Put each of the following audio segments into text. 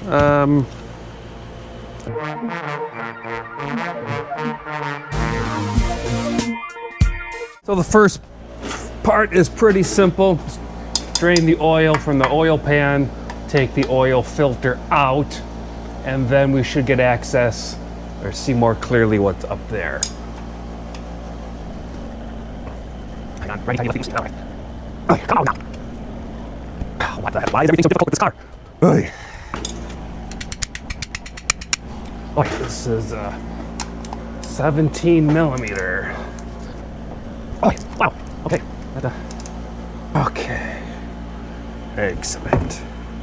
So the first part is pretty simple. Drain the oil from the oil pan, take the oil filter out, and then we should get access or see more clearly what's up there. Hang on, right, all right. Oh, come on now. Oh, what the heck? Why is everything so difficult with this car? Oy. Oh, this is 17 millimeter. Oh, wow. Okay. Okay. Excellent.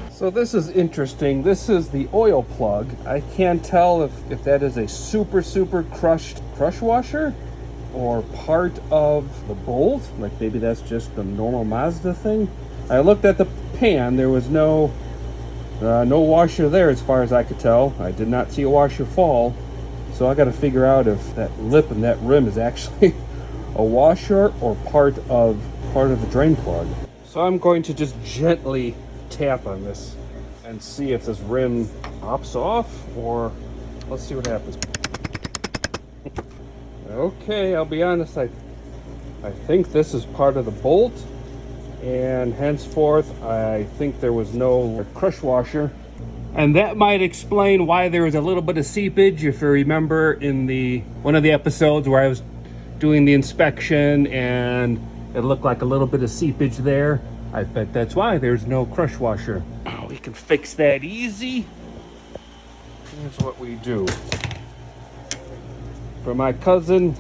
So this is interesting. This is the oil plug. I can't tell if that is a super crushed crush washer or part of the bolt. Like maybe that's just the normal Mazda thing. I looked at the pan. There was no washer there as far as I could tell. I did not see a washer fall. So I got to figure out if that lip and that rim is actually a washer or part of the drain plug. So I'm going to just gently tap on this and see if this rim pops off, or let's see what happens. Okay, I'll be honest, I think this is part of the bolt, and henceforth I think there was no crush washer. And that might explain why there was a little bit of seepage. If you remember in one of the episodes where I was doing the inspection and it looked like a little bit of seepage there, I bet that's why there's no crush washer. Oh, we can fix that easy. Here's what we do. For my cousin,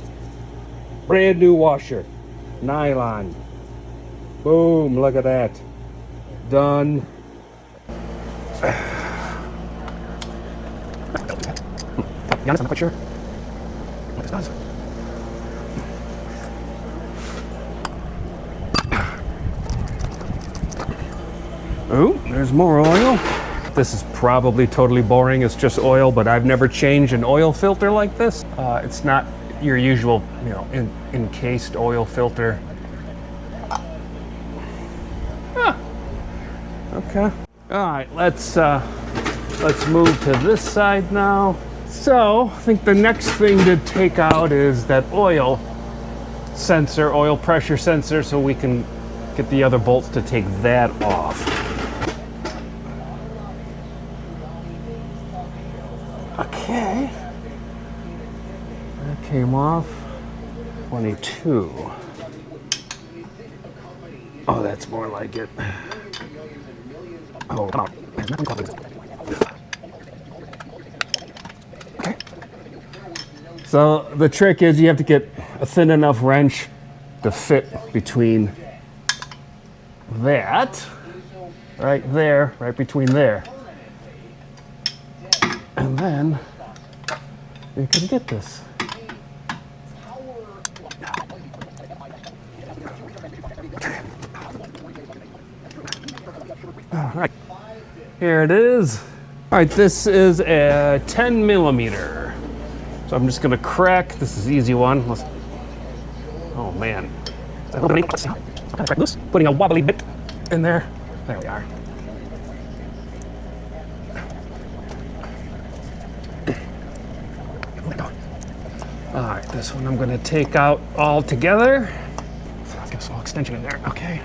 brand new washer, nylon. Boom, look at that. Done. To be honest, I'm not quite sure what this does. Oh, there's more oil. This is probably totally boring. It's just oil, but I've never changed an oil filter like this. It's not your usual, encased oil filter. Okay. All right, let's move to this side now. So I think the next thing to take out is that oil sensor, oil pressure sensor, so we can get the other bolts to take that off. Okay. That came off. 22. Oh, that's more like it. Oh, come on. There's nothing called this. Okay. So the trick is you have to get a thin enough wrench to fit between that, right there, right between there. And then you can get this. All right, here it is. All right, this is a 10 millimeter. So I'm just gonna crack. This is an easy one. Oh man. Loose. Putting a wobbly bit in there. There we are. All right, this one I'm gonna take out all together. So I'll get a small extension in there, okay.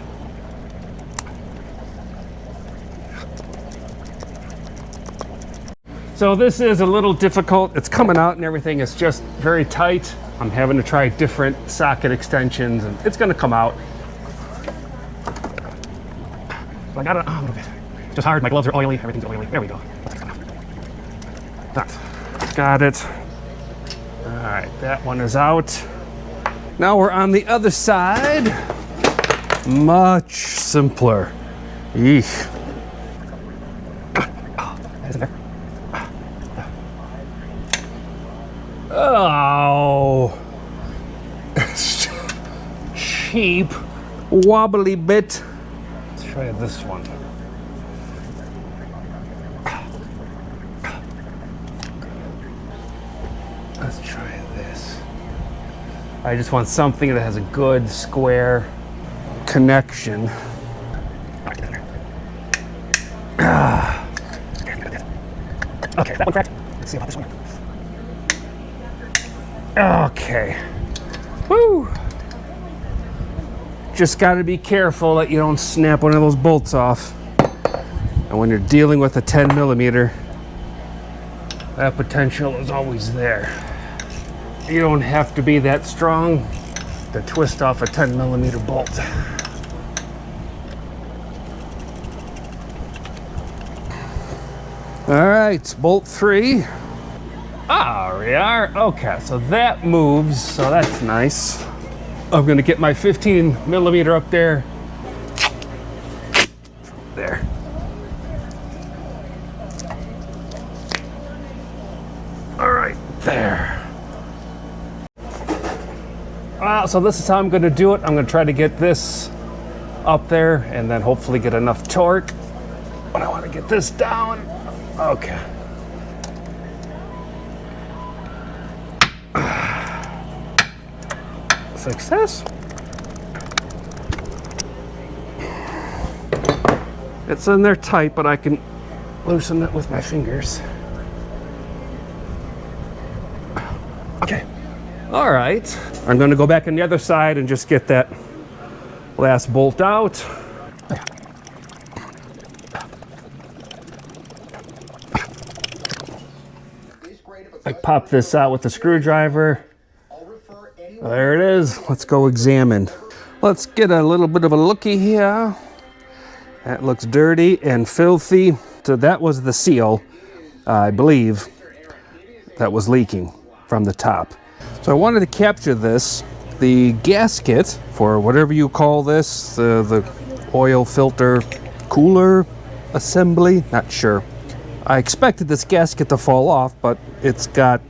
So this is a little difficult. It's coming out and everything. It's just very tight. I'm having to try different socket extensions and it's gonna come out. So I got it, a little bit. Just hard, my gloves are oily, everything's oily. There we go. Got it. All right, that one is out. Now we're on the other side. Much simpler. Eek. That's in there. Oh. Cheap. Wobbly bit. Let's try this one. Let's try this. I just want something that has a good square connection. Okay, that one cracked. Let's see about this one. Okay. Woo! Just got to be careful that you don't snap one of those bolts off. And when you're dealing with a 10 millimeter, that potential is always there. You don't have to be that strong to twist off a 10 millimeter bolt. All right, bolt 3. Ah, we are. Okay, so that moves, so that's nice. I'm gonna get my 15 millimeter up there. There. All right, there. So this is how I'm gonna do it. I'm gonna try to get this up there and then hopefully get enough torque. But I wanna get this down. Okay. Success. It's in there tight, but I can loosen it with my fingers. Okay. All right. I'm going to go back on the other side and just get that last bolt out. I pop this out with the screwdriver. There it is. Let's go examine. Let's get a little bit of a looky here. That looks dirty and filthy. So that was the seal, I believe, that was leaking from the top. So I wanted to capture this. The gasket, for whatever you call this, the oil filter cooler assembly, not sure. I expected this gasket to fall off, but it's got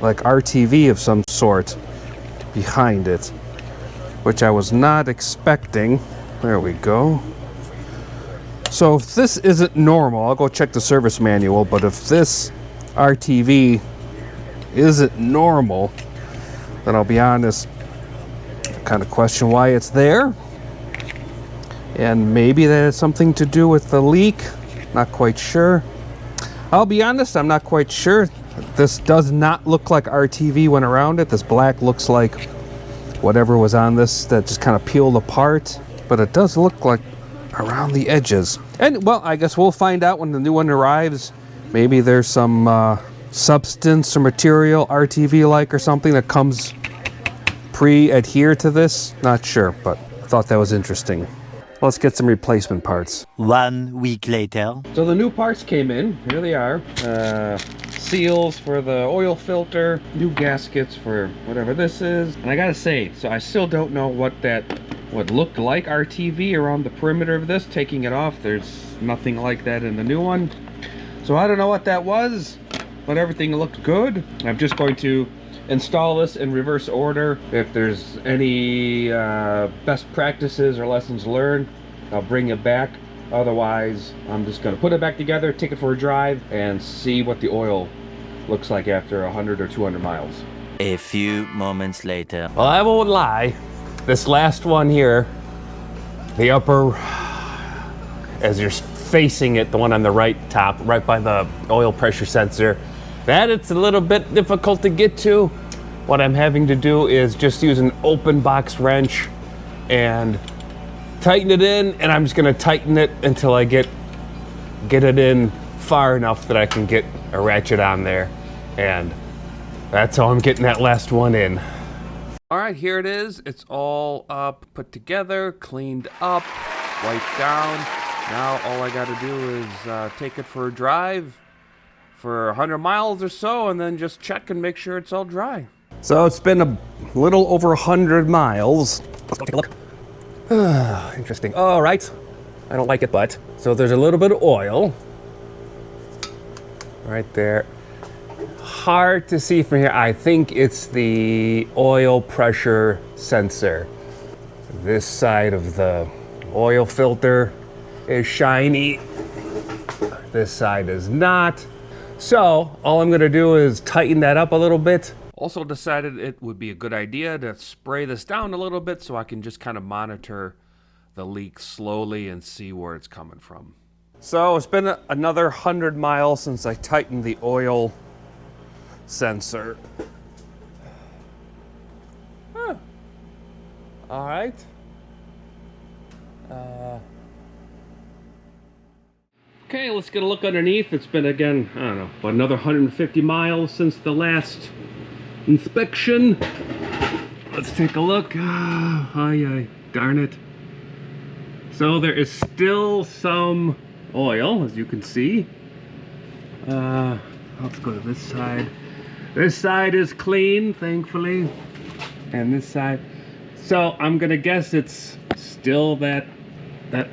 like RTV of some sort behind it, which I was not expecting. There we go. So if this isn't normal, I'll go check the service manual, but if this RTV isn't normal, then I'll be honest, I kind of question why it's there. And maybe that has something to do with the leak. Not quite sure. I'll be honest, I'm not quite sure. This does not look like RTV went around it. This black looks like whatever was on this that just kind of peeled apart, but it does look like around the edges. And well, I guess we'll find out when the new one arrives. Maybe there's some substance or material, RTV like or something, that comes pre-adhere to this. Not sure, but I thought that was interesting. Let's get some replacement parts. 1 week later. So the new parts came in. Here they are. Seals for the oil filter, new gaskets for whatever this is. And I gotta say, so I still don't know what looked like RTV around the perimeter of this. Taking it off, there's nothing like that in the new one. So I don't know what that was, but everything looked good. I'm just going to install this in reverse order. If there's any best practices or lessons learned, I'll bring it back. Otherwise, I'm just going to put it back together, take it for a drive, and see what the oil looks like after 100 or 200 miles. A few moments later. Well, I won't lie. This last one here, the upper, as you're facing it, the one on the right top, right by the oil pressure sensor, that it's a little bit difficult to get to. What I'm having to do is just use an open box wrench and tighten it in, and I'm just gonna tighten it until I get it in far enough that I can get a ratchet on there. And that's how I'm getting that last one in. All right, here it is. It's all up, put together, cleaned up, wiped down. Now all I gotta do is take it for a drive for 100 miles or so, and then just check and make sure it's all dry. So it's been a little over 100 miles. Let's go take a look. Interesting. All right. I don't like it, but. So there's a little bit of oil right there. Hard to see from here. I think it's the oil pressure sensor. This side of the oil filter is shiny. This side is not. So all I'm gonna do is tighten that up a little bit. Also decided it would be a good idea to spray this down a little bit so I can just kind of monitor the leak slowly and see where it's coming from. So it's been another 100 miles since I tightened the oil sensor. Huh. All right. Okay, let's get a look underneath. It's been, again, I don't know, about another 150 miles since the last inspection. Let's take a look. Ay, darn it. So there is still some oil, as you can see. Let's go to this side. This side is clean, thankfully. And this side. So I'm gonna guess it's still that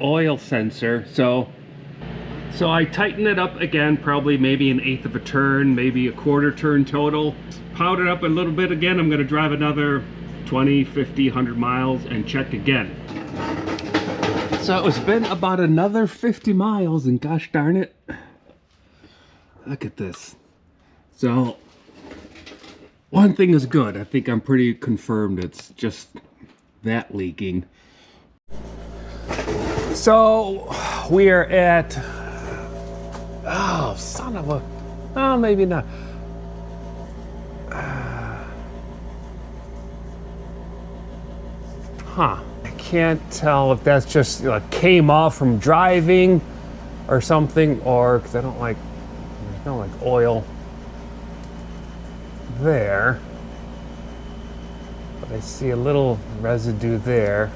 oil sensor. So I tighten it up again, probably maybe an eighth of a turn, maybe a quarter turn total. Powder it up a little bit again. I'm gonna drive another 20, 50, 100 miles and check again. So it's been about another 50 miles and gosh darn it. Look at this. So one thing is good. I think I'm pretty confirmed it's just that leaking. So we are at, oh, son of a, oh, maybe not. I can't tell if that's just came off from driving or something, or because I don't like, there's no like oil there, but I see a little residue there.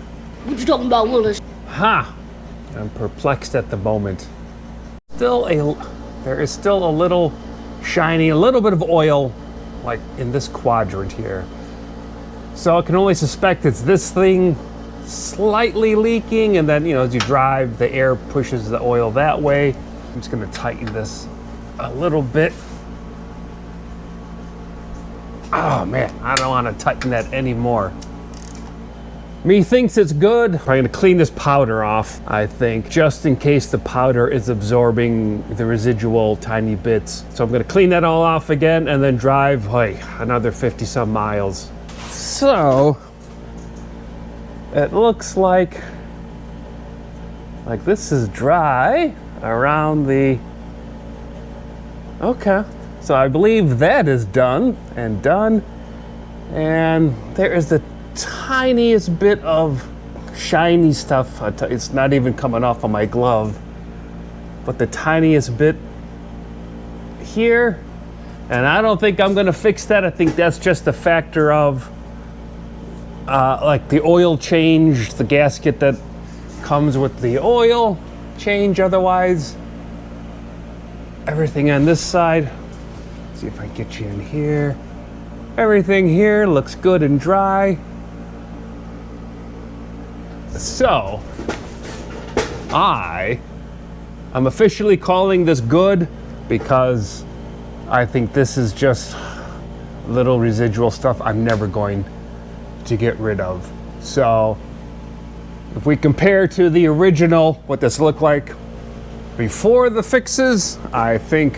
What you talking about, Willis? I'm perplexed at the moment. There is still a little shiny, a little bit of oil like in this quadrant here. So I can only suspect it's this thing slightly leaking, and then, as you drive, the air pushes the oil that way. I'm just gonna tighten this a little bit. Oh man, I don't want to tighten that anymore. Me thinks it's good. I'm gonna clean this powder off, I think, just in case the powder is absorbing the residual tiny bits. So I'm gonna clean that all off again and then drive another 50 some miles. So it looks like this is dry around the, okay. So I believe that is done. And there is the tiniest bit of shiny stuff. It's not even coming off of my glove, but the tiniest bit here. And I don't think I'm gonna fix that. I think that's just a factor of like the oil change, the gasket that comes with the oil change. Otherwise, everything on this side, see if I get you in here. Everything here looks good and dry. So I'm officially calling this good, because I think this is just little residual stuff I'm never going to get rid of. So if we compare to the original, what this looked like before the fixes, I think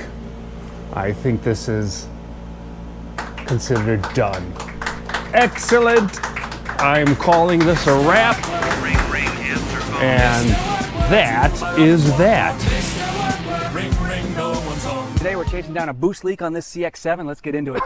this is considered done. Excellent. I'm calling this a wrap. And that is that. Today we're chasing down a boost leak on this CX-7. Let's get into it.